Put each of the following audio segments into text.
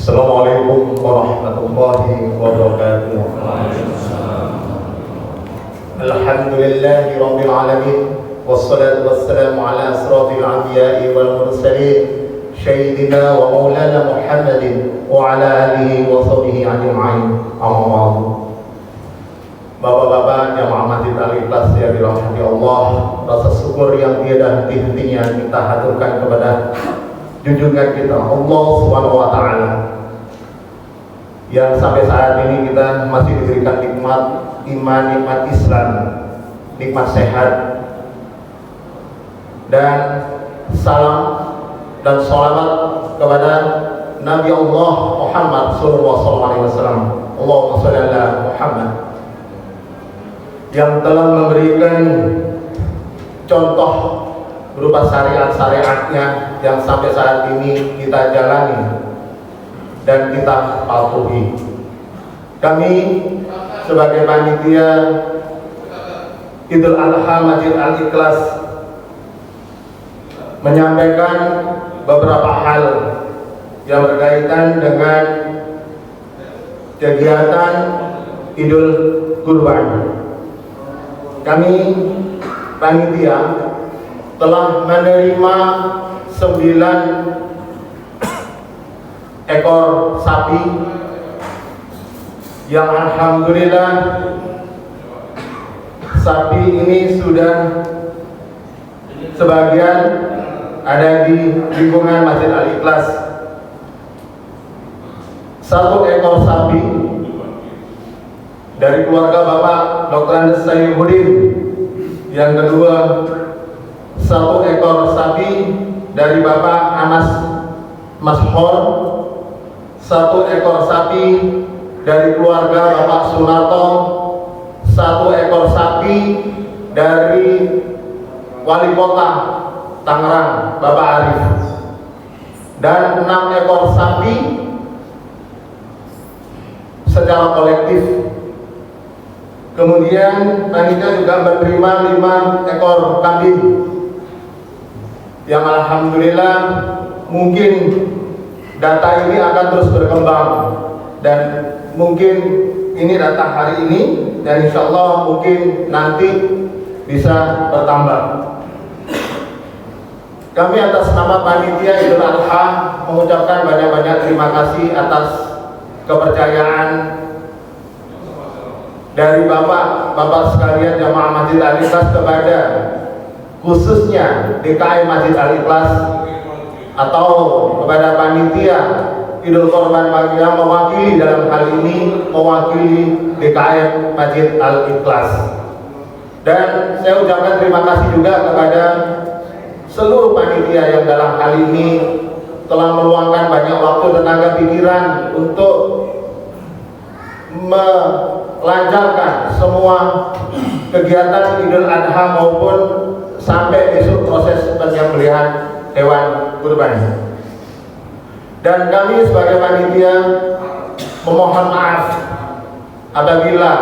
Assalamualaikum warahmatullahi wabarakatuh. Alhamdulillahi rabbil alamin, wassalatu wassalamu ala asrafil anbiya'i wal mursalin, sayyidina wa maulana Muhammadin wa ala alihi wa sahbihi ajma'in. Amma ba'du. Bapak-bapak jamaah Masjid Al-Ikhlas yang dirahmati Allah, rasa syukur yang tiada henti-hentinya kita haturkan kepada junjungan kita Allah Subhanahu wa taala yang sampai saat ini kita masih diberikan nikmat iman, nikmat Islam, nikmat sehat, dan salam dan sholawat kepada Nabi Allah Muhammad sallallahu alaihi wasallam. Allahumma shalli ala Muhammad, yang telah memberikan contoh berupa syariat-syariatnya yang sampai saat ini kita jalani dan kita patuhi. Kami sebagai panitia Idul Adha Masjid Al-Ikhlas menyampaikan beberapa hal yang berkaitan dengan kegiatan Idul Kurban. Kami panitia telah menerima 9 ekor sapi yang alhamdulillah sapi ini sudah sebagian ada di lingkungan Masjid Al-Ikhlas. 1 ekor sapi dari keluarga Bapak Dr. Andes Sayyihuddin, yang kedua 1 ekor sapi dari Bapak Anas Mashor, 1 ekor sapi dari keluarga Bapak Sunarto, 1 ekor sapi dari Wali Kota Tangerang Bapak Arif, dan 6 ekor sapi secara kolektif. Kemudian panitia juga menerima 5 ekor kambing yang alhamdulillah mungkin data ini akan terus berkembang, dan mungkin ini data hari ini dan insya Allah mungkin nanti bisa bertambah. Kami atas nama panitia Idul Adha mengucapkan banyak-banyak terima kasih atas kepercayaan dari bapak sekalian jamaah Masjid Al-Ikhlas kepada khususnya DKM Masjid Al-Ikhlas atau kepada panitia Idul Kurban yang mewakili dalam hal ini mewakili DKM Masjid Al-Ikhlas. Dan saya ucapkan terima kasih juga kepada seluruh panitia yang dalam hal ini telah meluangkan banyak waktu, tenaga, pikiran untuk melancarkan semua kegiatan Idul Adha maupun sampai besok proses penyembelihan hewan kurban. Dan kami sebagai panitia memohon maaf apabila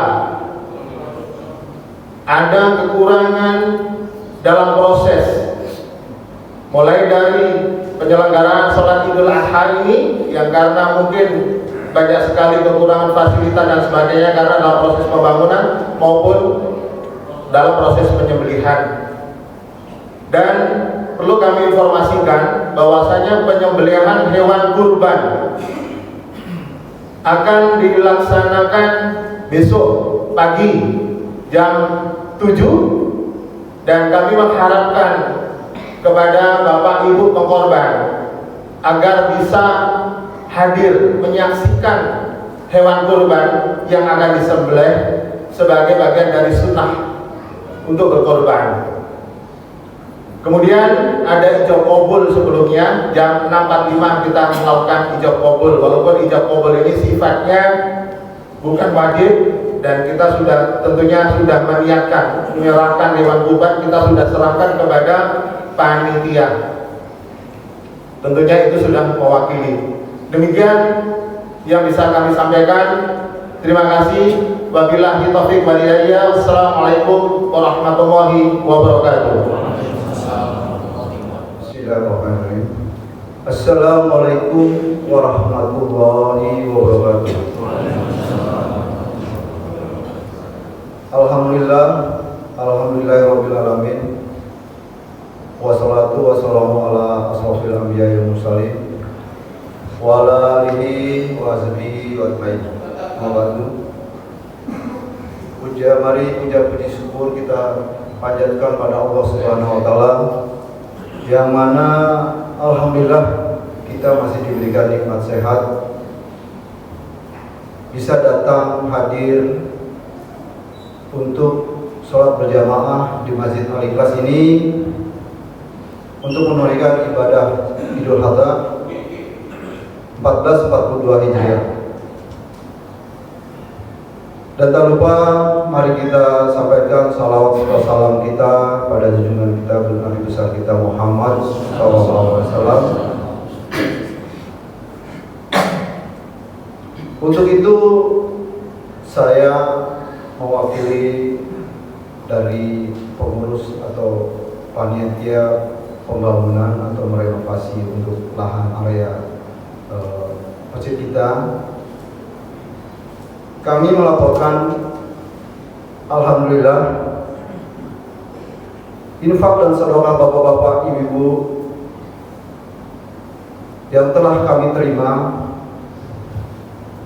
ada kekurangan dalam proses mulai dari penyelenggaraan sholat Idul Adha ini, yang karena mungkin banyak sekali kekurangan fasilitas dan sebagainya karena dalam proses pembangunan maupun dalam proses penyembelihan. Dan perlu kami informasikan bahwasanya penyembelihan hewan kurban akan dilaksanakan besok pagi jam 7, dan kami mengharapkan kepada Bapak Ibu pengkorban agar bisa hadir menyaksikan hewan kurban yang akan disembelih sebagai bagian dari sunnah untuk berkorban. Kemudian ada ijab qabul sebelumnya jam 6.45 kita melakukan ijab qabul, walaupun ijab qabul ini sifatnya bukan wajib dan kita tentunya sudah meniatkan menyerahkan hewan kurban, kita sudah serahkan kepada panitia. Tentunya itu sudah mewakili. Demikian yang bisa kami sampaikan. Terima kasih. Wabillahi taufiq wal hidayah. Wassalamualaikum warahmatullahi wabarakatuh. Bismillahirrahmanirrahim. Assalamualaikum warahmatullahi wabarakatuh. Alhamdulillahirabbil alamin. Wassalatu wassalamu ala asrofil anbiya'i wal mursalin wa ala alihi wa sahbihi wa ajmain. Puja puji syukur kita panjatkan pada Allah Subhanahu wa taala, yang mana alhamdulillah kita masih diberikan nikmat sehat, bisa datang hadir untuk sholat berjamaah di Masjid Al-Ikhlas ini untuk menunaikan ibadah Idul Adha 1442 Hijriah. Dan tak lupa mari kita sampaikan salawat serta salam kita pada junjungan kita Nabi besar kita Muhammad SAW. Untuk itu saya mewakili dari pengurus atau panitia pembangunan atau merenovasi untuk lahan area masjid kita. Kami melaporkan alhamdulillah infak dan sedekah bapak-bapak, ibu-ibu yang telah kami terima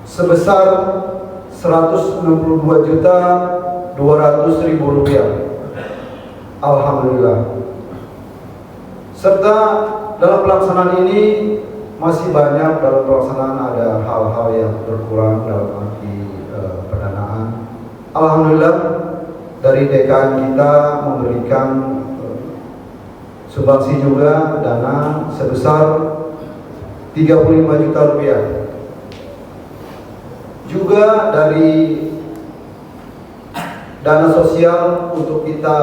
sebesar 162.200.000 rupiah. Alhamdulillah. Serta dalam pelaksanaan ini masih banyak dalam pelaksanaan ada hal-hal yang berkurang dalam arti pendanaan. Alhamdulillah dari dekan kita memberikan sumbangsi juga dana sebesar 35 juta rupiah. Juga dari dana sosial untuk kita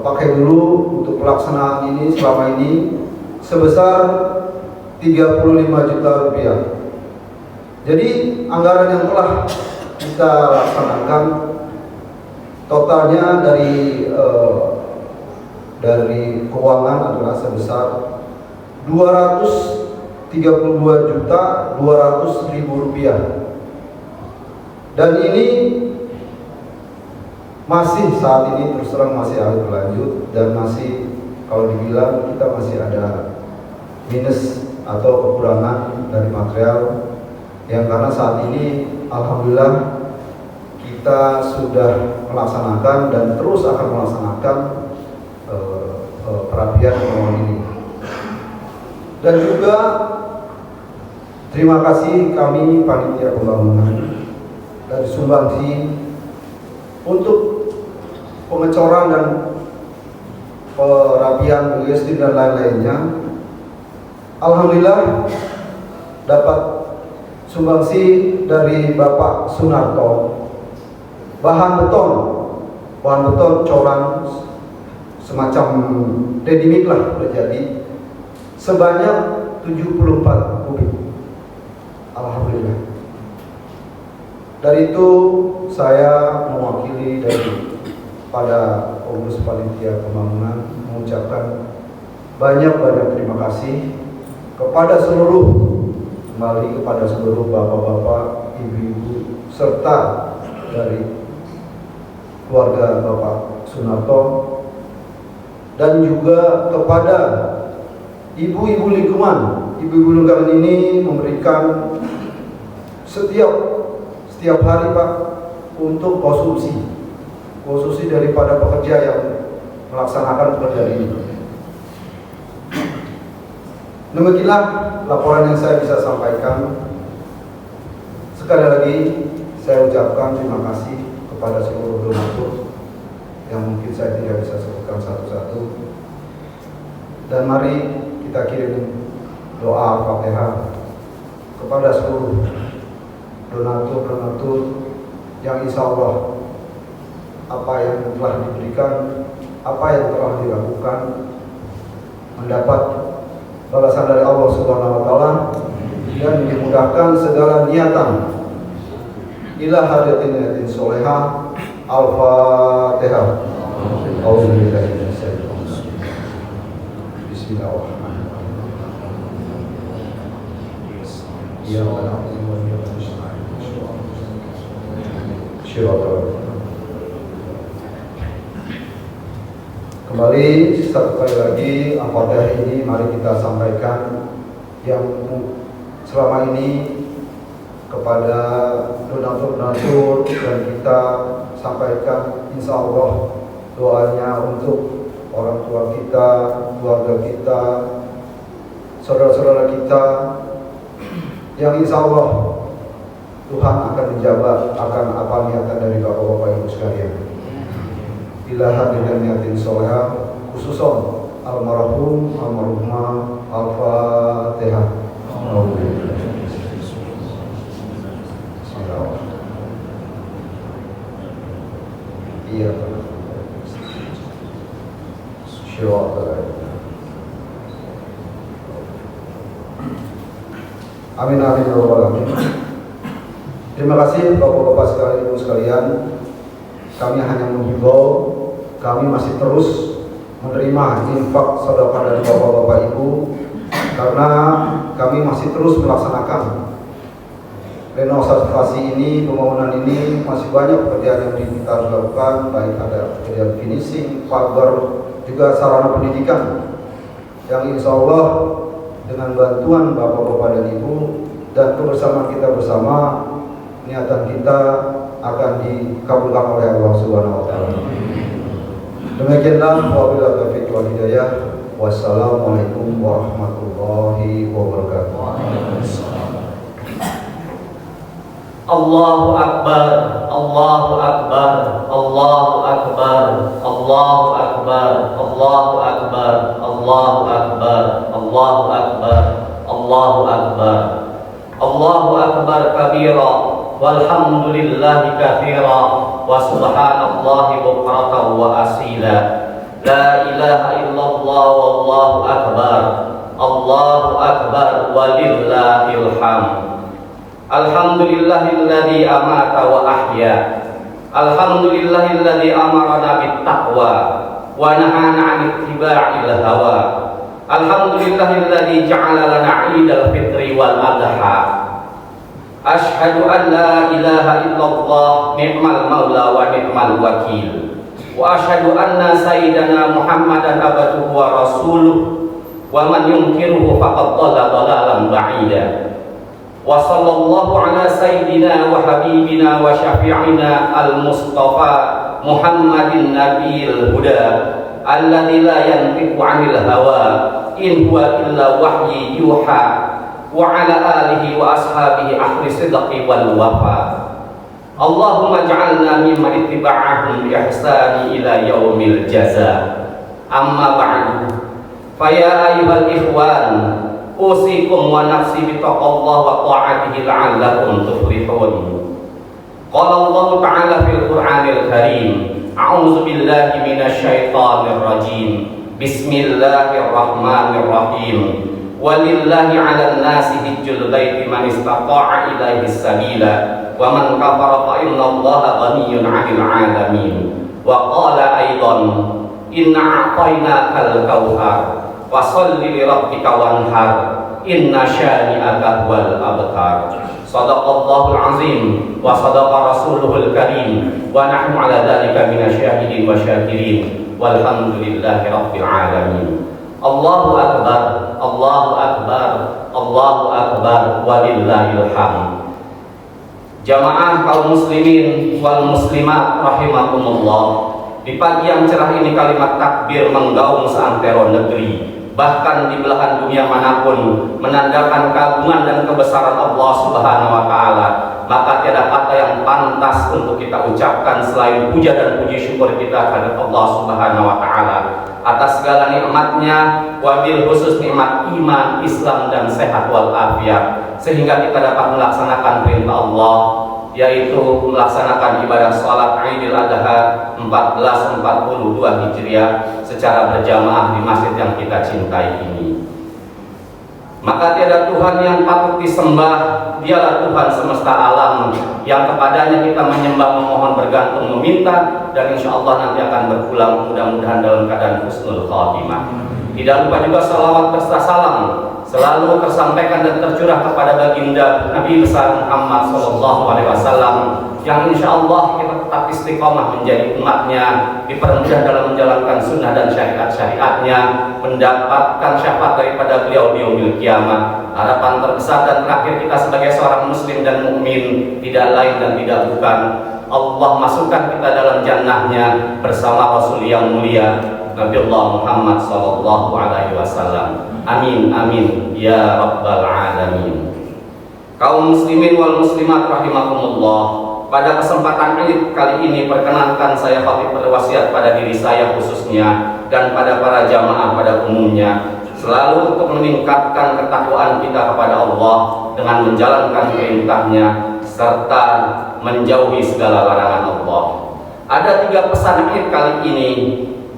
pakai dulu untuk pelaksanaan ini selama ini sebesar 35 juta rupiah. Jadi anggaran yang telah kita laksanakan totalnya dari keuangan adalah sebesar 232.200.000 rupiah. Dan ini masih saat ini terus terang masih harus berlanjut dan masih kalau dibilang kita masih ada minus atau kekurangan dari material yang karena saat ini alhamdulillah kita sudah melaksanakan dan terus akan melaksanakan perapian rumah ini. Dan juga terima kasih kami panitia pembangunan dari sumbangsi untuk pengecoran dan perapian listrik dan lain-lainnya. Alhamdulillah dapat sumbangsi dari Bapak Sunarto, bahan beton coran semacam ready-mix lah terjadi sebanyak 74 kubik. Alhamdulillah. Dari itu saya mewakili dari pada pengurus panitia pembangunan mengucapkan banyak terima kasih kepada seluruh bapak-bapak, ibu-ibu serta dari keluarga Bapak Sunarto dan juga kepada ibu-ibu lingkungan. Ibu-ibu lingkungan ini memberikan setiap hari Pak untuk konsumsi daripada pekerja yang melaksanakan pekerjaan ini. Demikianlah laporan yang saya bisa sampaikan. Sekali lagi saya ucapkan terima kasih kepada seluruh donatur yang mungkin saya tidak bisa sebutkan satu-satu. Dan mari kita kirim doa Al-Fatihah kepada seluruh donatur yang insya Allah apa yang telah diberikan, apa yang telah dilakukan mendapat balasan dari Allah Subhanahu wa taala dan dimudahkan segala niatan ila hadatin niyatin solehah. Al-Fatihah. Bismillahirrahmanirrahim. Iya benar. Kembali satu kali lagi Al-Fatihah ini mari kita sampaikan yang selama ini kepada donatur-donatur, dan kita sampaikan insya Allah doanya untuk orang tua kita, keluarga kita, saudara-saudara kita, yang insya Allah Tuhan akan menjawab akan apa niatan dari bapak-bapak ibu sekalian. Ilaha dengan niatin soleh khususon almarhum almarhumah al-fatihah. Iya. Amin amin ya rabbal alamin. Terima kasih bapak-bapak sekalian, ibu sekalian. Kami hanya menghimbau, kami masih terus menerima infak sedekah dari bapak-bapak ibu, karena kami masih terus melaksanakan renovasi ini, pembangunan ini. Masih banyak pekerjaan yang kita harus lakukan, baik ada pekerjaan finishing, pagar, juga sarana pendidikan, yang insya Allah dengan bantuan bapak-bapak dan ibu dan kebersamaan kita bersama, niatan kita akan dikabulkan oleh Allah Subhanahu wa taala. Demikianlah, wabillahi taufiq wal hidayah. Wassalamualaikum warahmatullahi wabarakatuh. Allahu Akbar, Allahu Akbar, Allahu Akbar, Allahu Akbar, Allahu Akbar, Allahu Akbar, Allahu Akbar, Allahu Akbar, Allahu Akbar kabira, walhamdulillahi katsira, wa subhanallahi bukratan wa asila. La ilaha illallah wallahu akbar, Allahu akbar walillahil hamd. Alhamdulillahilladzi amata wa ahya. Alhamdulillahilladzi amarana bittaqwa wa nahana 'anil ittiba'il hawa. Alhamdulillahilladzi ja'ala lana 'idal fitri wal adha. Ashhadu an la ilaha illallah, ni'mal maula wa ni'mal wakil. Wa ashhadu anna sayyidana Muhammadan abduhu wa rasuluh, wa man yunkiruhu faqad dhalla dhalalan ba'ida. Wa sallallahu ala sayyidina wa habibina wa syafi'ina al-mustafa Muhammadin nabiyil huda, alladzi la yantiqu 'anil hawa in huwa illa wahyi yuha, wa ala alihi wa ashabihi ahli sidqi wal wafa. Allahumma ja'alna mimman ittiba'ahum bi ihsani ila yaumil jaza. Amma ba'du, fa ya ayyuhal ikhwan, usikum wa nafsi bittaqwallahi wa ta'atihi la'allakum tuflihun. Qala Allah ta'ala fil Qur'anil Karim, a'udzu billahi minasy syaithanir rajim. Bismillahirrahmanirrahim. Walillahi 'alan nasi hajjul baiti man istata'a ilaihi sabila, wa man kafara fa innallaha ghaniyyun 'anil 'alamin. Wa qala aidan, inna a'tainakal kautsar fasalli li rabbika wanhar, inna syani'aka huwal abtar. Shadaqallahul azim wa shadaqa rasuluhul karim, wa nahnu ala dzalika minasyahidin wa syakirin, walhamdulillahi rabbil alamin. Allahu akbar, Allahu akbar, Allahu akbar, walillahil hamd. Jamaah kaum muslimin wal muslimat rahimakumullah, di pagi yang cerah ini kalimat takbir menggaung seantero negeri, bahkan di belahan dunia manapun, menandakan keagungan dan kebesaran Allah Subhanahu wa taala. Maka tiada kata yang pantas untuk kita ucapkan selain puja dan puji syukur kita kepada Allah Subhanahu wa taala atas segala nikmatnya, wabil khusus nikmat iman, Islam dan sehat wal afiat, sehingga kita dapat melaksanakan perintah Allah, yaitu melaksanakan ibadah salat Idul Adha 1442 Hijriah secara berjamaah di masjid yang kita cintai ini. Maka tiada Tuhan yang patut disembah, dialah Tuhan semesta alam, yang kepadanya kita menyembah, memohon, bergantung, meminta, dan insya Allah nanti akan berpulang mudah-mudahan dalam keadaan husnul khatimah. Tidak lupa juga salawat beserta salam selalu tersampaikan dan tercurah kepada baginda Nabi besar Muhammad SAW, yang insya Allah kita tetap istiqomah menjadi umatnya, dipermudah dalam menjalankan sunnah dan syariat-syariatnya, mendapatkan syafaat daripada beliau di yaumil kiamah. Harapan terbesar dan terakhir kita sebagai seorang muslim dan mukmin tidak lain dan tidak bukan, Allah masukkan kita dalam jannahnya bersama Rasul yang mulia Nabi Allah Muhammad SAW. Amin amin ya rabbal alamin. Kaum muslimin wal muslimat rahimakumullah, pada kesempatan Id kali ini perkenankan saya khatib berwasiat pada diri saya khususnya dan pada para jamaah pada umumnya, selalu untuk meningkatkan ketakwaan kita kepada Allah dengan menjalankan perintahnya serta menjauhi segala larangan Allah. Ada 3 pesan Id kali ini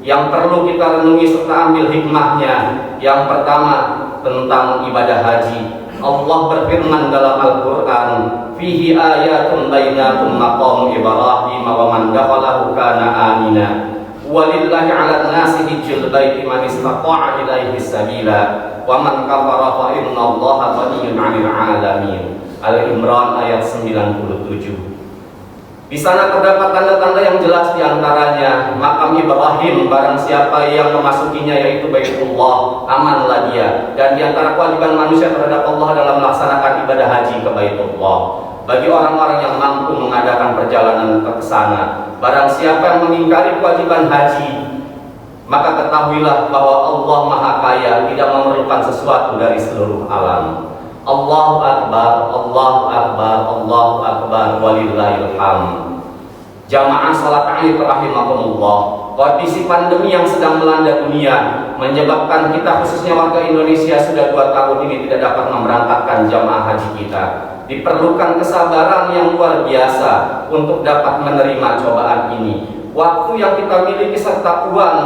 yang perlu kita renungi serta ambil hikmahnya. Yang pertama tentang ibadah haji. Allah berfirman dalam Al-Quran, fihi ayatun bainatun maqam Ibrahim wa man dakhalahu kana amina walillahi 'alan nasi hajjul baiti man istata'a ilaihi sabila wa man kafara fa innallaha ghaniyyun 'anil 'alamin. Al-Imran ayat 97. Di sana terdapat tanda-tanda yang jelas, diantaranya makam Ibrahim, barang siapa yang memasukinya yaitu Baitullah, amanlah dia. Dan diantara kewajiban manusia terhadap Allah dalam melaksanakan ibadah haji ke Baitullah. Bagi orang-orang yang mampu mengadakan perjalanan ke sana, barang siapa yang mengingkari kewajiban haji, maka ketahuilah bahwa Allah Maha Kaya, tidak memerlukan sesuatu dari seluruh alam. Allahu Akbar, Allahu Akbar, Allahu Akbar, walillahil hamd. Jamaah salat Id rahimakumullah, kondisi pandemi yang sedang melanda dunia menyebabkan kita khususnya warga Indonesia sudah 2 tahun ini tidak dapat memberangkatkan jamaah haji kita. Diperlukan kesabaran yang luar biasa untuk dapat menerima cobaan ini. Waktu yang kita miliki serta uang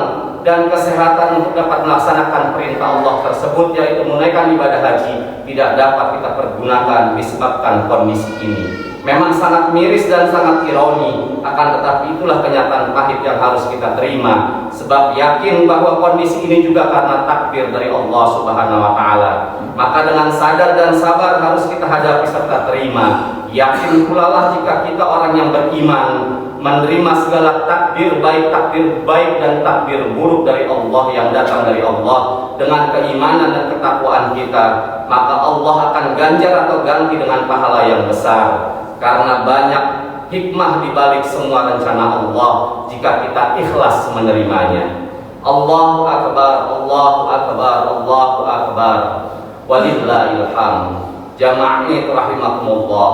dan kesehatan untuk dapat melaksanakan perintah Allah tersebut, yaitu menunaikan ibadah haji, tidak dapat kita pergunakan disebabkan kondisi ini. Memang sangat miris dan sangat ironi, akan tetapi itulah kenyataan pahit yang harus kita terima, sebab yakin bahwa kondisi ini juga karena takdir dari Allah Subhanahu wa Ta'ala. Maka dengan sadar dan sabar harus kita hadapi serta terima. Yakin pula lah jika kita orang yang beriman, menerima segala takdir baik dan takdir buruk dari Allah yang datang dari Allah dengan keimanan dan ketakwaan kita, maka Allah akan ganjar atau ganti dengan pahala yang besar. Karena banyak hikmah di balik semua rencana Allah jika kita ikhlas menerimanya. Allahu Akbar, Allahu Akbar, Allahu Akbar, walillahil hamd. Jamaah rahimakumullah,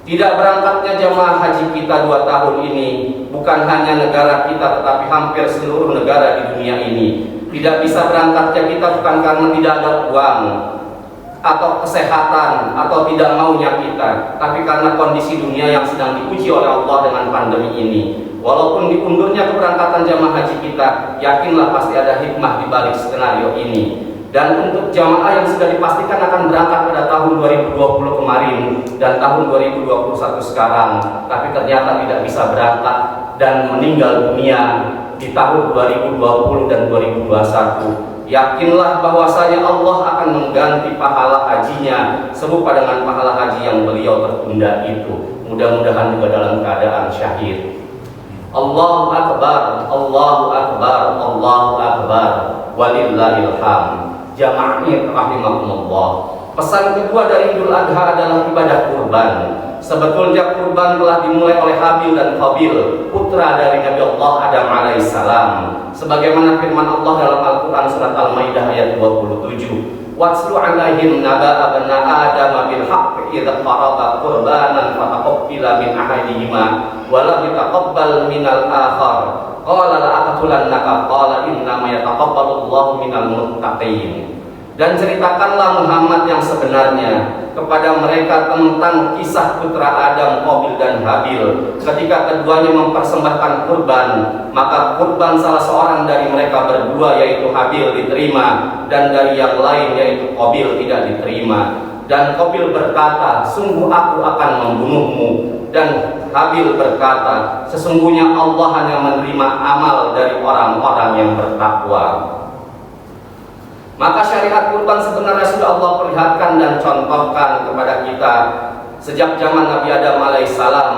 tidak berangkatnya jamaah haji kita 2 tahun ini bukan hanya negara kita, tetapi hampir seluruh negara di dunia ini. Tidak bisa berangkatnya kita bukan karena tidak ada uang atau kesehatan atau tidak maunya kita, tapi karena kondisi dunia yang sedang diuji oleh Allah dengan pandemi ini. Walaupun diundurnya keberangkatan jamaah haji kita, yakinlah pasti ada hikmah di balik skenario ini. Dan untuk jamaah yang sudah dipastikan akan berangkat pada tahun 2020 kemarin dan tahun 2021 sekarang, tapi ternyata tidak bisa berangkat dan meninggal dunia di tahun 2020 dan 2021, yakinlah bahwasanya Allah akan mengganti pahala hajinya serupa dengan pahala haji yang beliau tertunda itu. Mudah-mudahan juga dalam keadaan syahid. Allahu Akbar, Allahu Akbar, Allahu Akbar, walillahil hamd. Jamaah rahimakumullah, pesan kedua dari Idul Adha adalah ibadah kurban. Sebetulnya kurban telah dimulai oleh Habil dan Qabil, putra dari Nabi Allah Adam alaihissalam, sebagaimana firman Allah dalam Al-Quran surat Al-Maidah ayat 27. Watslu alaihim naba'a bani Adam bil haqq idza qaraba qurbanan fataqabbala min ahadihima wa lam yataqabbal minal akhar qala la aqtulannaka qala innama yataqabbalu Allahu minal muttaqin. Dan ceritakanlah Muhammad yang sebenarnya kepada mereka tentang kisah putra Adam, Qabil dan Habil. Ketika keduanya mempersembahkan kurban, maka kurban salah seorang dari mereka berdua yaitu Habil diterima, dan dari yang lain yaitu Qabil tidak diterima. Dan Qabil berkata, sungguh aku akan membunuhmu. Dan Habil berkata, sesungguhnya Allah hanya menerima amal dari orang-orang yang bertakwa. Maka syariat kurban sebenarnya sudah Allah perlihatkan dan contohkan kepada kita sejak zaman Nabi Adam alaihissalam.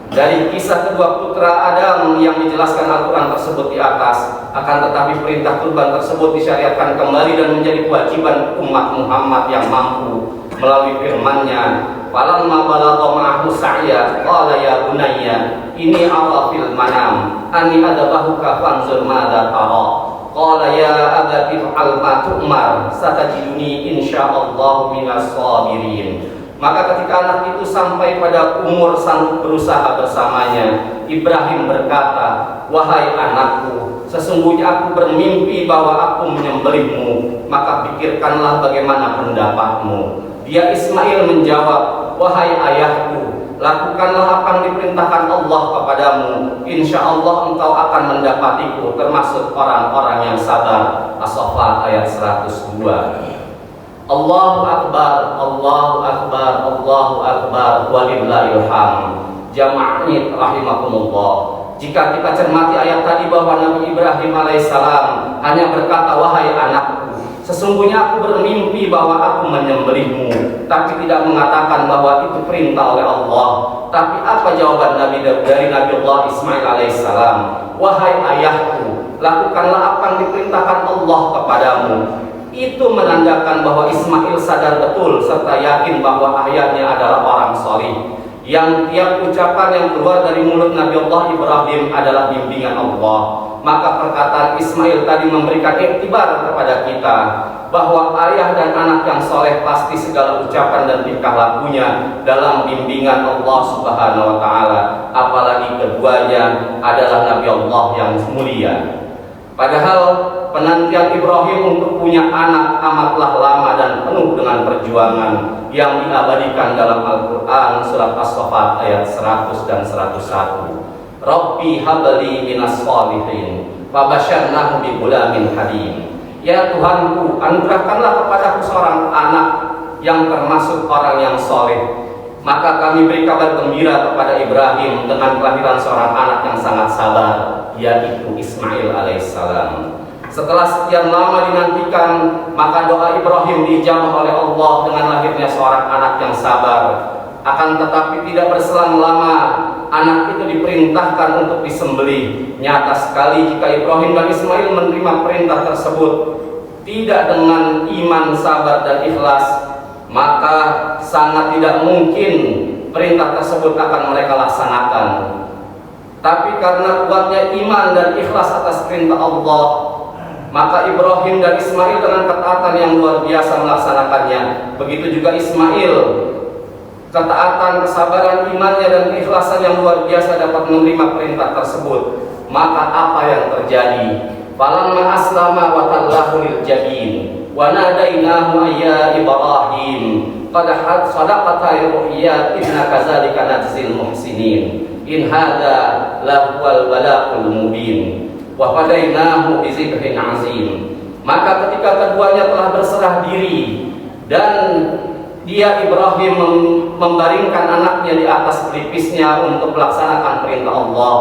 Dari kisah kedua putra Adam yang dijelaskan Al-Quran tersebut di atas, akan tetapi perintah kurban tersebut disyariatkan kembali dan menjadi kewajiban umat Muhammad yang mampu melalui firman-Nya, "Falamma balagha ma'ahu sa'ya qala ya bunayya inni ara fil manam anni adbahuka fanzur madza tara." Qala ya abati fa'al ma tu'mar satajiduni insyaallah minas sabirin. Maka ketika anak itu sampai pada umur sanggup berusaha bersamanya, Ibrahim berkata, "Wahai anakku, sesungguhnya aku bermimpi bahwa aku menyembelihmu, maka pikirkanlah bagaimana pendapatmu." Dia Ismail menjawab, "Wahai ayahku, lakukanlah apa yang diperintahkan Allah kepadamu. Insya Allah engkau akan mendapatiku termasuk orang-orang yang sabar." As-Saffat ayat 102. Allahu Akbar, Allahu Akbar, Allahu Akbar, walillahil hamd. Jamaah rahimakumullah. Jika kita cermati ayat tadi bahwa Nabi Ibrahim alaihissalam hanya berkata, "Wahai anakku, sesungguhnya aku bermimpi bahwa aku menyembelihmu," tapi tidak mengatakan bahwa itu perintah oleh Allah. Tapi apa jawaban Nabi dari Nabi Allah Ismail alaihissalam? "Wahai ayahku, lakukanlah apa yang diperintahkan Allah kepadamu." Itu menandakan bahwa Ismail sadar betul serta yakin bahwa ayahnya adalah orang solih, yang tiap ucapan yang keluar dari mulut Nabi Allah Ibrahim adalah bimbingan Allah. Maka perkataan Ismail tadi memberikan iktibar kepada kita bahwa ayah dan anak yang soleh pasti segala ucapan dan tingkah lakunya dalam bimbingan Allah Subhanahu wa Ta'ala, apalagi keduanya adalah Nabi Allah yang mulia. Padahal penantian Ibrahim untuk punya anak amatlah lama dan penuh dengan perjuangan yang diabadikan dalam Al-Quran surat As-Saffat ayat 100 dan 101. "Rabbi habli minas sholihin fabasyarnahu bi ghulamin halim." Ya Tuhanku, anugerahkanlah kepadaku seorang anak yang termasuk orang yang soleh. Maka kami beri kabar gembira kepada Ibrahim dengan kelahiran seorang anak yang sangat sabar, yaitu Ismail alaihissalam. Setelah sekian lama dinantikan, maka doa Ibrahim diijabah oleh Allah dengan lahirnya seorang anak yang sabar. Akan tetapi tidak berselang lama, anak itu diperintahkan untuk disembelih. Nyata sekali jika Ibrahim dan Ismail menerima perintah tersebut tidak dengan iman, sabar, dan ikhlas, maka sangat tidak mungkin perintah tersebut akan mereka laksanakan. Tapi karena kuatnya iman dan ikhlas atas perintah Allah, maka Ibrahim dan Ismail dengan ketaatan yang luar biasa melaksanakannya. Begitu juga Ismail, ketaatan, kesabaran, imannya dan keikhlasan yang luar biasa dapat menerima perintah tersebut. Maka apa yang terjadi? Falamma aslama wa tallahu lil jabin wa nadainahu ya Ibrahim qad sadaqata ru'ya inna kadzalika najzil muhsinin in hadza lahuwal balaqul mubin wa fadainahu bi dzikrin azim. Maka ketika keduanya telah berserah diri dan dia Ibrahim membaringkan anaknya di atas pelipisnya untuk melaksanakan perintah Allah,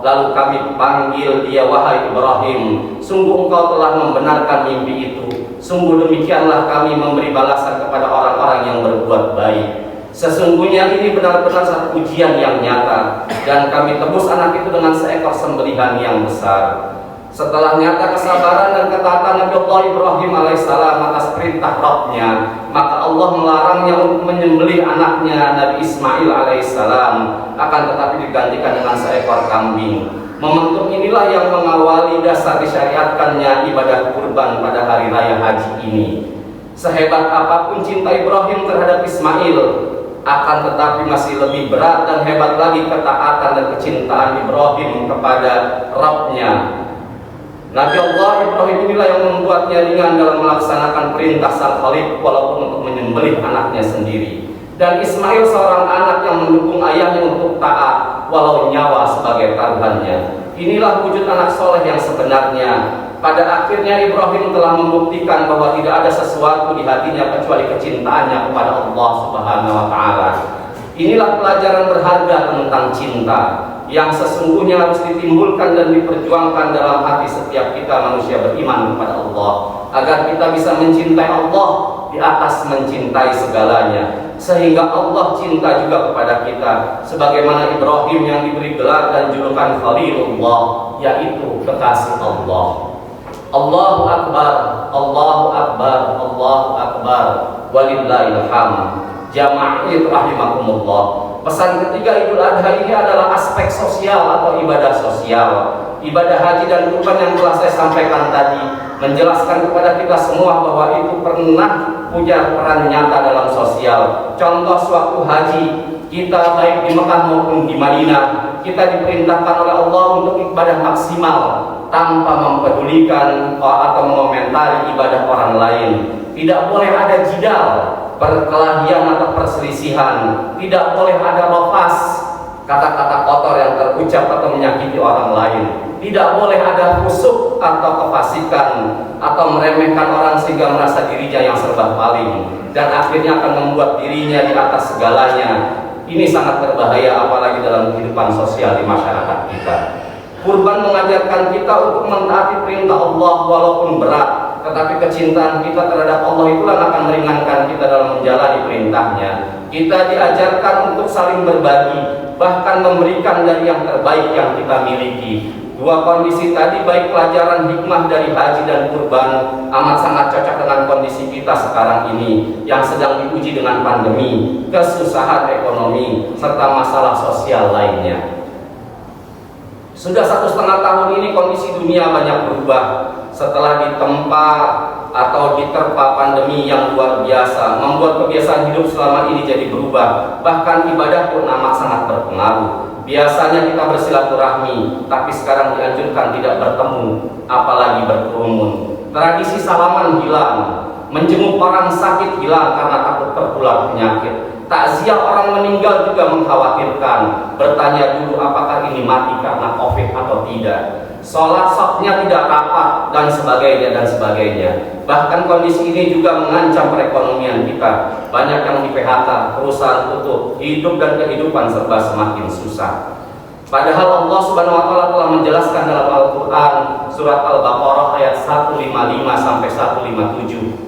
lalu kami panggil dia, "Wahai Ibrahim, sungguh engkau telah membenarkan mimpi itu. Sungguh demikianlah kami memberi balasan kepada orang-orang yang berbuat baik. Sesungguhnya ini benar-benar satu ujian yang nyata, dan kami tebus anak itu dengan seekor sembelihan yang besar." Setelah nyata kesabaran dan ketaatan Nabi Allah Ibrahim alaihissalam atas perintah Rabb-Nya, maka Allah melarangnya untuk menyembelih anaknya Nabi Ismail alaihissalam, akan tetapi digantikan dengan seekor kambing. Momentum inilah yang mengawali dasar disyariatkannya ibadah kurban pada hari raya haji ini. Sehebat apapun cinta Ibrahim terhadap Ismail, akan tetapi masih lebih berat dan hebat lagi ketaatan dan kecintaan Ibrahim kepada Rabb-Nya. Nabi Allah Ibrahim inilah yang membuatnya ringan dalam melaksanakan perintah Sang Khaliq walaupun untuk menyembelih anaknya sendiri. Dan Ismail seorang anak yang mendukung ayahnya untuk taat walau nyawa sebagai taruhannya. Inilah wujud anak soleh yang sebenarnya. Pada akhirnya Ibrahim telah membuktikan bahwa tidak ada sesuatu di hatinya kecuali kecintaannya kepada Allah Subhanahu wa Ta'ala. Inilah pelajaran berharga tentang cinta. yang sesungguhnya harus ditimbulkan dan diperjuangkan dalam hati setiap kita manusia beriman kepada Allah, agar kita bisa mencintai Allah di atas mencintai segalanya, sehingga Allah cinta juga kepada kita, sebagaimana Ibrahim yang diberi gelar dan julukan Khalilullah, yaitu kekasih Allah. Allahu Akbar, Allahu Akbar, Allahu Akbar, walillahil hamd. Jamaah rahimakumullah. Pesan ketiga Idul Adha ini adalah aspek sosial atau ibadah sosial. Ibadah haji dan kurban yang telah saya sampaikan tadi menjelaskan kepada kita semua bahwa itu pernah punya peran nyata dalam sosial. Contoh sewaktu haji kita, baik di Mekah maupun di Madinah, kita diperintahkan oleh Allah untuk ibadah maksimal tanpa mempedulikan atau mengomentari ibadah orang lain. Tidak boleh ada jidal, perkelahian atau perselisihan. Tidak boleh ada lafaz, kata-kata kotor yang terucap atau menyakiti orang lain. Tidak boleh ada fusuk atau kefasikan atau meremehkan orang sehingga merasa dirinya yang serba paling dan akhirnya akan membuat dirinya di atas segalanya. Ini sangat berbahaya, apalagi dalam kehidupan sosial di masyarakat kita. Kurban mengajarkan kita untuk mentaati perintah Allah walaupun berat, tetapi kecintaan kita terhadap Allah itulah akan meringankan kita dalam menjalani perintahnya. Kita diajarkan untuk saling berbagi, bahkan memberikan dari yang terbaik yang kita miliki. Dua kondisi tadi, baik pelajaran hikmah dari haji dan kurban, amat sangat cocok dengan kondisi kita sekarang ini yang sedang diuji dengan pandemi, kesusahan ekonomi, serta masalah sosial lainnya. Sudah 1,5 tahun ini kondisi dunia banyak berubah. Setelah ditempa atau diterpa pandemi yang luar biasa, membuat kebiasaan hidup selama ini jadi berubah. Bahkan ibadah pun amat sangat berpengaruh. Biasanya kita bersilaturahmi, tapi sekarang dianjurkan tidak bertemu, apalagi berkerumun. Tradisi salaman hilang, menjenguk orang sakit hilang karena takut tertular penyakit. Takziah orang meninggal juga mengkhawatirkan, bertanya dulu apakah ini mati karena COVID atau tidak. Sholat safnya tidak rapat dan sebagainya dan sebagainya. Bahkan kondisi ini juga mengancam perekonomian kita. Banyak yang di PHK, perusahaan tutup, hidup dan kehidupan serba semakin susah. Padahal Allah Subhanahu wa taala telah menjelaskan dalam Al-Qur'an surat Al-Baqarah ayat 155 sampai 157.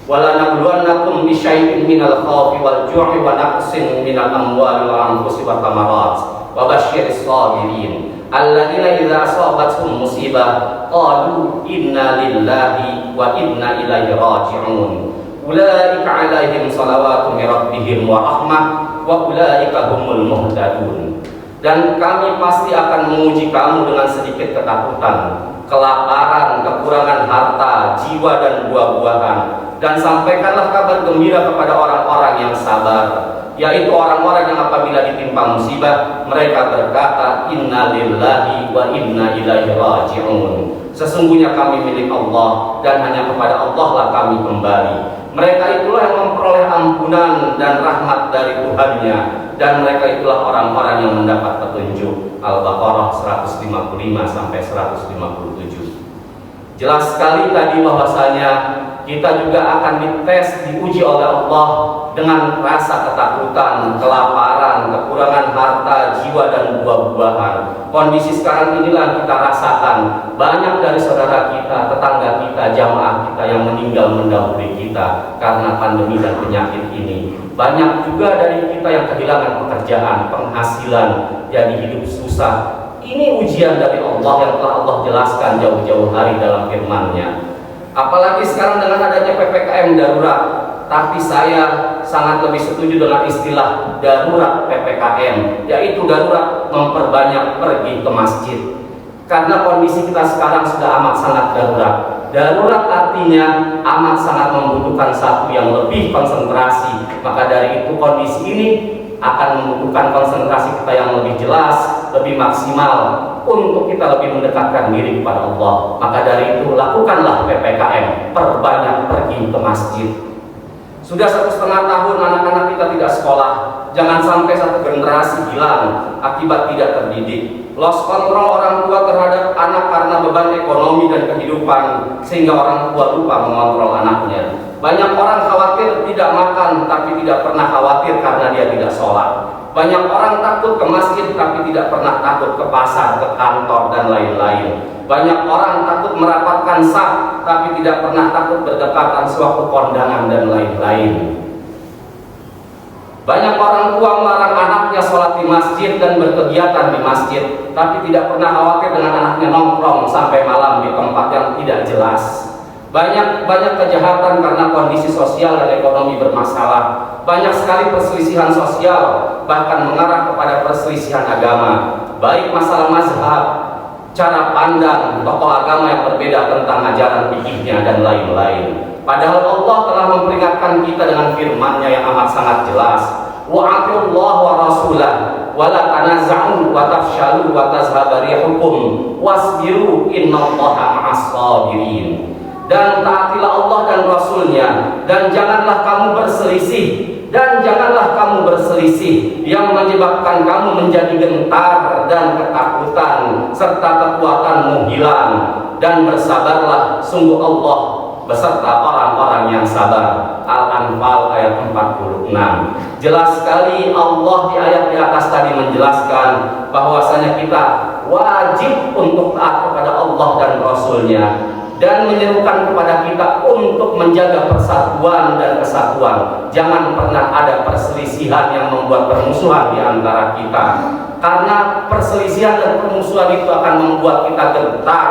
Wala nabluwannakum bisyai'in minal khawfi wal ju'i wa naqsin minal amwali wal anfusi wat thamarat wa basyiris sabirin alladzina idza asabathum musibah qalu inna lillahi wa inna ilaihi raji'un ulaika 'alaihim shalawatu mir rabbihim wa rahmah wa ulaika humul muhtadun. Dan kami pasti akan menguji kamu dengan sedikit ketakutan, kelaparan, kekurangan harta, jiwa dan buah-buahan. Dan sampaikanlah kabar gembira kepada orang-orang yang sabar, yaitu orang-orang yang apabila ditimpa musibah mereka berkata inna lillahi wa inna ilaihi raji'un. Sesungguhnya kami milik Allah dan hanya kepada Allah lah kami kembali. Mereka itulah yang memperoleh ampunan dan rahmat dari Tuhannya, dan mereka itulah orang-orang yang mendapat petunjuk. Al-Baqarah 155 sampai 157. Jelas sekali tadi bahwasanya kita juga akan dites, diuji oleh Allah dengan rasa ketakutan, kelaparan, kekurangan harta, jiwa dan buah-buahan. Kondisi sekarang inilah kita rasakan. Banyak dari saudara kita, tetangga kita, jamaah kita yang meninggal mendahului kita karena pandemi dan penyakit ini. Banyak juga dari kita yang kehilangan pekerjaan, penghasilan, jadi hidup susah. Ini ujian dari Allah yang telah Allah jelaskan jauh-jauh hari dalam firman-Nya. Apalagi sekarang dengan adanya PPKM darurat. Tapi saya sangat lebih setuju dengan istilah darurat PPKM, yaitu darurat memperbanyak pergi ke masjid. Karena kondisi kita sekarang sudah amat sangat darurat. Darurat artinya amat sangat membutuhkan satu yang lebih konsentrasi. Maka dari itu kondisi ini akan membutuhkan konsentrasi kita yang lebih jelas, lebih maksimal untuk kita lebih mendekatkan diri kepada Allah. Maka dari itu lakukanlah PPKM, perbanyak pergi ke masjid. Sudah 1,5 tahun anak-anak kita tidak sekolah. Jangan sampai satu generasi hilang akibat tidak terdidik. Lost control orang tua terhadap anak karena beban ekonomi dan kehidupan, sehingga orang tua lupa mengontrol anaknya. Banyak orang khawatir tidak makan tapi tidak pernah khawatir karena dia tidak sholat. Banyak orang takut ke masjid tapi tidak pernah takut ke pasar, ke kantor, dan lain-lain. Banyak orang takut merapatkan saf tapi tidak pernah takut berdekatan sewaktu kondangan dan lain-lain. Banyak orang tua melarang anaknya sholat di masjid dan berkegiatan di masjid, tapi tidak pernah khawatir dengan anaknya nongkrong sampai malam di tempat yang tidak jelas. Banyak kejahatan karena kondisi sosial dan ekonomi bermasalah. Banyak sekali perselisihan sosial, bahkan mengarah kepada perselisihan agama, baik masalah mazhab, cara pandang tokoh agama yang berbeda tentang ajaran fikihnya, dan lain-lain. Padahal Allah telah memperingatkan kita dengan firman-Nya yang amat sangat jelas. Wa'atiullah wa rasulah wa la tanaza'u wa tafshalu wa tazhaba rihukum wasbiru innallaha ma'as sabirin. Dan taatilah Allah dan Rasulnya, dan janganlah kamu berselisih yang menyebabkan kamu menjadi gentar dan ketakutan serta kekuatanmu hilang, dan bersabarlah, sungguh Allah beserta orang-orang yang sabar. Al-Anfal ayat 46. Jelas sekali Allah di ayat di atas tadi menjelaskan bahwasanya kita wajib untuk taat kepada Allah dan Rasulnya, dan menyerukan kepada kita untuk menjaga persatuan dan kesatuan. Jangan pernah ada perselisihan yang membuat permusuhan di antara kita, karena perselisihan dan permusuhan itu akan membuat kita gentar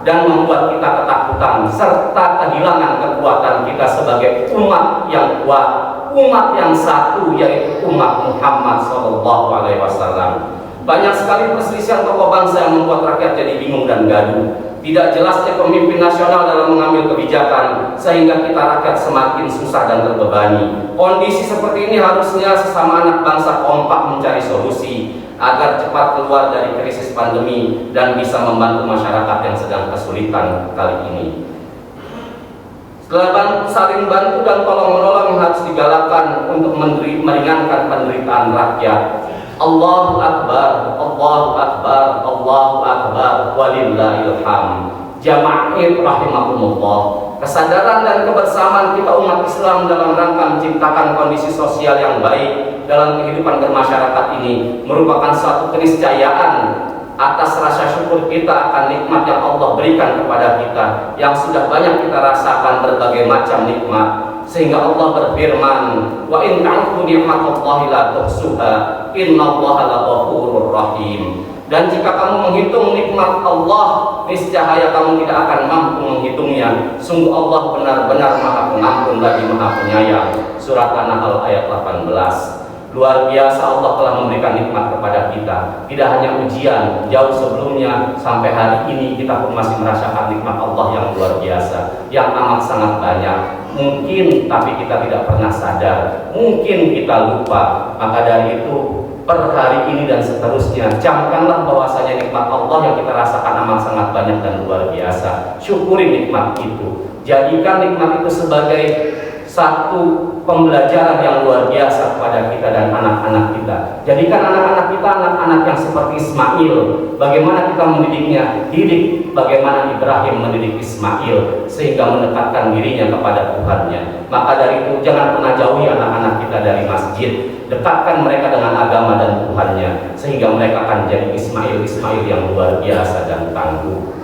dan membuat kita ketakutan serta kehilangan kekuatan kita sebagai umat yang kuat, umat yang satu, yaitu umat Muhammad SAW. Banyak sekali perselisihan tokoh bangsa yang membuat rakyat jadi bingung dan gaduh. Tidak jelasnya pemimpin nasional dalam mengambil kebijakan, sehingga kita rakyat semakin susah dan terbebani. Kondisi seperti ini harusnya sesama anak bangsa kompak mencari solusi agar cepat keluar dari krisis pandemi dan bisa membantu masyarakat yang sedang kesulitan kali ini. Setelah saling bantu dan tolong-menolong yang harus digalakkan untuk meringankan penderitaan rakyat. Allahu Akbar, Allahu Akbar, Allahu Akbar, walillahil hamd. Jama'ir rahimakumullah. Kesadaran dan kebersamaan kita umat Islam dalam rangka menciptakan kondisi sosial yang baik dalam kehidupan bermasyarakat ini merupakan suatu keniscayaan atas rasa syukur kita akan nikmat yang Allah berikan kepada kita, yang sudah banyak kita rasakan berbagai macam nikmat. Sehingga Allah berfirman, wa in ta'udhu ni'matallahi la tuhsuha innallaha laghafurur rahim. Dan jika kamu menghitung nikmat Allah, niscaya kamu tidak akan mampu menghitungnya. Sungguh Allah benar-benar Maha Pengampun lagi Maha Penyayang. Surat An-Nahl ayat 18. Luar biasa Allah telah memberikan nikmat kepada kita. Tidak hanya ujian, jauh sebelumnya sampai hari ini kita pun masih merasakan nikmat Allah yang luar biasa, yang amat sangat banyak. Mungkin tapi kita tidak pernah sadar, mungkin kita lupa. Maka dari itu per hari ini dan seterusnya, camkanlah bahwasanya nikmat Allah yang kita rasakan amat sangat banyak dan luar biasa. Syukuri nikmat itu, jadikan nikmat itu sebagai satu pembelajaran yang luar biasa kepada kita dan anak-anak kita. Jadikan anak-anak kita anak-anak yang seperti Ismail. Bagaimana kita mendidiknya? Didik bagaimana Ibrahim mendidik Ismail sehingga mendekatkan dirinya kepada Tuhannya. Maka dari itu jangan pernah jauhi anak-anak kita dari masjid. Dekatkan mereka dengan agama dan Tuhannya sehingga mereka akan jadi Ismail yang luar biasa dan tangguh.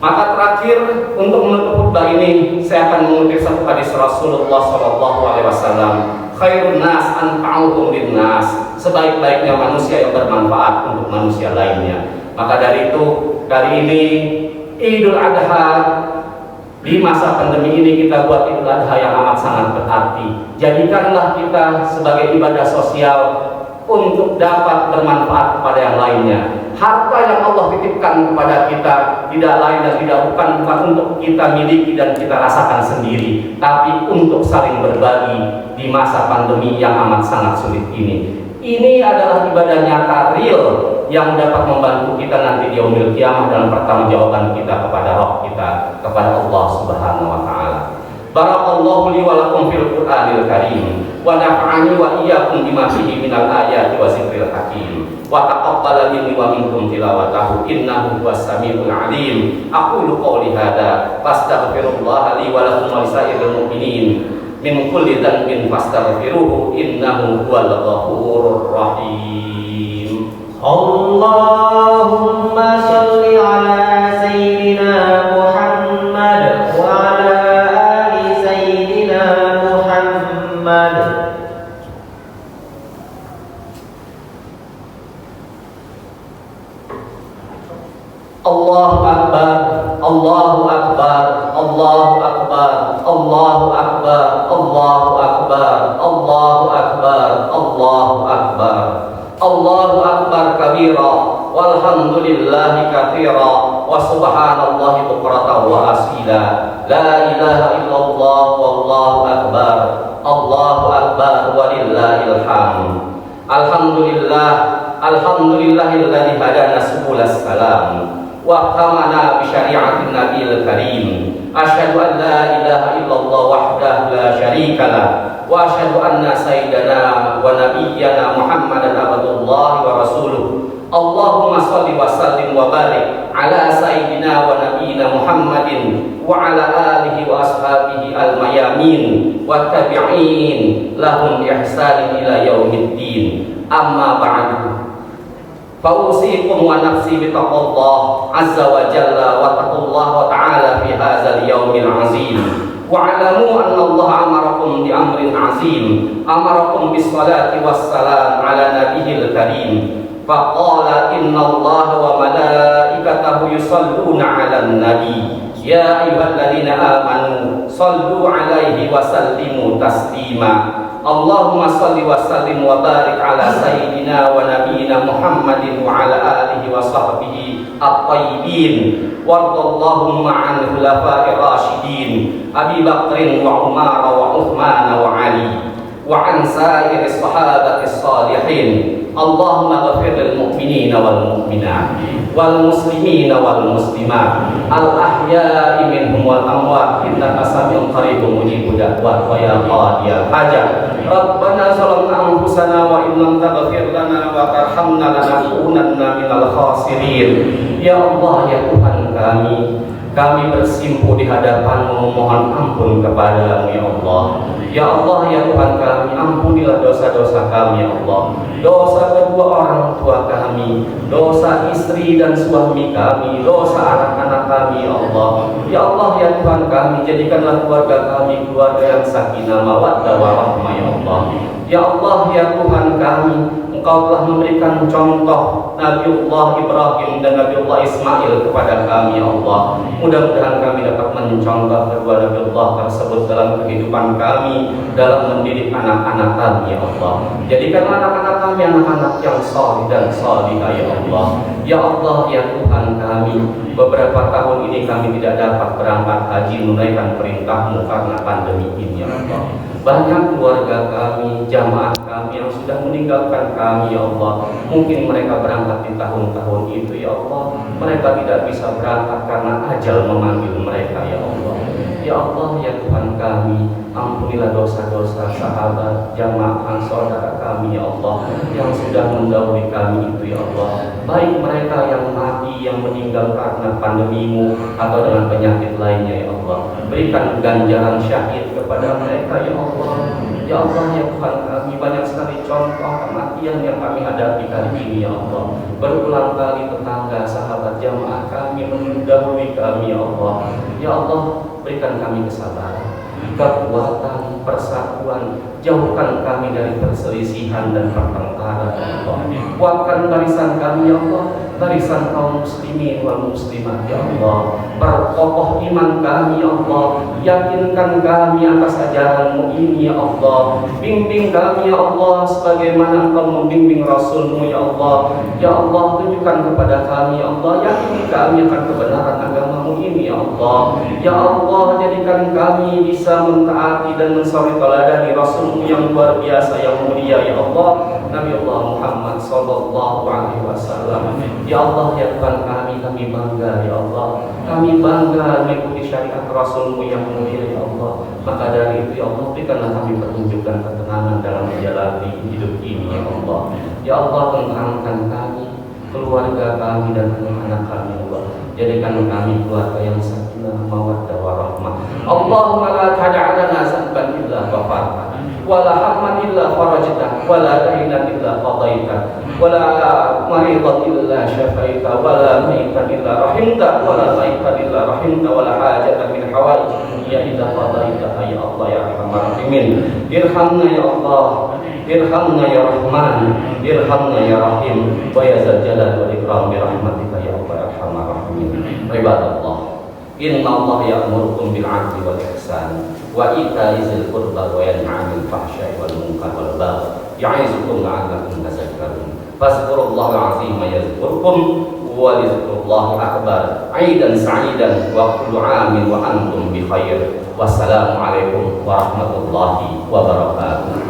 Maka terakhir untuk menutup khutbah ini saya akan mengutip satu hadis Rasulullah SAW. Khairun nas anfa'uhum linnas. Sebaik-baiknya manusia yang bermanfaat untuk manusia lainnya. Maka dari itu kali ini Idul Adha, di masa pandemi ini kita buat Idul Adha yang amat sangat berarti. Jadikanlah kita sebagai ibadah sosial untuk dapat bermanfaat kepada yang lainnya. Harta yang Allah titipkan kepada kita tidak lain dan tidak bukan untuk kita miliki dan kita rasakan sendiri, tapi untuk saling berbagi di masa pandemi yang amat sangat sulit ini. Ini adalah ibadah nyata real yang dapat membantu kita nanti di yaumil qiyamah dalam pertanggungjawaban kita kepada Rabb kita, kepada Allah Subhanahu wa taala. Barakallahu li wa lakum fil Qur'anil Karim wa nafa'ani wa iyyakum bima fihi minal ayati wa zikril hakim wa taqabbala minni wa minkum tilawatahu innahu huwas samiul alim. Aqulu qawli hadza fastaghfirullaha li wa lakum wa lisairil mu'minin min kulli dhanbin fastaghfiruhu innahu huwal ghafurur rahim. Allahumma sholli ala sayyidina Muhammad wa ala ali sayyidina Muhammad. Allahu Akbar, Allahu Akbar, Allahu Akbar, Allahu Akbar, Allahu Akbar, Allahu Akbar, Allahu Akbar, Allahu Akbar kabira, walhamdulillahi katsira, wa subhanallahi bukratan wa asila, la ilaha illallah wallahu akbar, Allahu akbar walillahil hamd. Alhamdulillah, alhamdulillahilladzi hadana subulas salam wa qamana bi syari'atin nabiyil karim. Asyhadu an la ilaha illallah wahdahu la syarikalah wa asyhadu anna sayyidana wa nabiyyana Muhammadan abdullahi wa rasuluh. Allahumma shalli wa sallim wa barik ala sayyidina wa nabiyyina Muhammadin wa ala alihi wa ashabihi al-mayamin wa tabi'in lahum ihsanin ila yaumiddin. Amma ba'du. Fausikum wa nafsi bitaqullah azza wa jalla wa taqullaha ta'ala fi hadzal yaumil azim. Wa'alamu anna Allah amarakum bi amrin azim, amarakum bis salati was salam ala nabiyil karim. Faqala inna Allah wa malaikatahu yusalluna 'alan nabi. Ya ayyuhalladzina amanu sallu 'alaihi wa sallimu taslima. Allahumma salli wa sallim wa barik ala sayyidina wa nabiyyina Muhammadin wa ala alihi wa sahbihi at-tayyibin. Wardallahumma 'anil khulafa'ir rasyidin Abi Bakrin wa Umar wa Uthman wa Ali wa 'an sa'iri sahabatis salihin. Allahumma ghfir lil mu'minina wal mu'minat wal muslimina wal muslimat al ahya'i minhum wal amwat innaka sami'un qaribun mujibud da'wat wa ya qadiyal hajat. Rabbana zalamna anfusana wa in lam taghfir lana wa tarhamna lanakunanna minal khasirin. Ya Allah, ya Tuhan kami bersimpuh di hadapan-Mu memohon ampun kepadamu ya Allah. Ya Allah, ya Tuhan kami, ampunilah dosa-dosa kami ya Allah. Dosa kedua orang tua kami, dosa istri dan suami kami, dosa anak-anak kami ya Allah. Ya Allah, ya Tuhan kami, jadikanlah keluarga kami keluarga yang sakinah mawaddah warahmah ya Allah. Ya Allah, ya Tuhan kami, Engkau telah memberikan contoh Nabiullah Ibrahim dan Nabiullah Ismail kepada kami ya Allah. Mudah-mudahan kami dapat mencontoh kedua Nabiullah tersebut dalam kehidupan kami, dalam mendidik anak-anak kami ya Allah. Jadikanlah anak-anak kami anak-anak yang salih dan salihah ya Allah. Ya Allah, ya Tuhan kami, beberapa tahun ini kami tidak dapat berangkat haji menunaikan perintah-Mu karena pandemi ini ya Allah. Banyak keluarga kami, jamaah kami yang sudah meninggalkan kami ya Allah. Mungkin mereka berangkat di tahun-tahun itu ya Allah. Mereka tidak bisa berangkat karena ajal memanggil mereka ya Allah. Ya Allah, ya Tuhan kami, ampunilah dosa-dosa sahabat, jamaah, saudara kami ya Allah yang sudah mendahului kami itu ya Allah. Baik mereka yang mati, yang meninggal karena pandemi-Mu atau dengan penyakit lainnya ya Allah. Berikan ganjaran syahid kepada mereka ya Allah. Ya Allah, ya Tuhan kami, banyak sekali contoh kematian yang kami hadapi kali ini ya Allah. Berulang kali tetangga, sahabat, jamaah kami mendahului kami ya Allah. Ya Allah, berikan kami kesabaran, kekuatan, persatuan. Jauhkan kami dari perselisihan dan pertengkaran ya Allah. Kuatkan barisan kami ya Allah, barisan kaum muslimin wal muslimat ya Allah. Perkokoh iman kami ya Allah. Yakinkan kami atas ajaran-Mu ini ya Allah. Bimbing kami ya Allah sebagaimana Engkau membimbing Rasul-Mu ya Allah. Ya Allah, tunjukkan kepada kami ya Allah, yakini kami akan kebenaran agama-Mu ini ya Allah. Ya Allah, jadikan kami bisa mentaati dan mensuri teladani Rasul yang luar biasa, yang mulia ya Allah, Nabi Allah Muhammad sallallahu alaihi wasallam. Ya Allah, ya Tuhan kami bangga ya Allah. Kami bangga mengikuti syariat Rasul-Mu yang mulia ya Allah. Maka dari itu ya Allah, berikanlah kami petunjuk dan ketenangan dalam menjalani hidup ini ya Allah. Ya Allah, tenangkan kami, keluarga kami dan anak-anak kami ya Allah. Jadikan kami keluarga yang sakinah mawaddah warahmah. Allahumma la tad'alana zanban illa illa ghafarta wala hamman illa farajta wala dainan illa qadaita wala maridan illa syafaita wala maitan illa rahimta wala maitan illa rahimta wala hajatan min hawaij dunya illa qadaita ya Allah ya arhamar rahimin. Irhamna ya Allah, irhamna ya Rahman, irhamna ya Rahim, wa ya Dzal Jalali wal Ikram bi rahmatika ya Allah ya arhamar rahimin. Ibadallah, inna Allah ya'murukum bil 'adli wal ihsan wa ita'i dzil qurba wa yanha 'anil fahsya'i wal munkar wal baghi ya'izukum la'allakum tadhakkarun. Fazkurullahal 'azima yazkurkum wa lidzikrullahi akbar. 'Aidan sa'idan wa kullu 'amin wa antum bi khair. Wassalamu alaikum warahmatullahi wabarakatuh.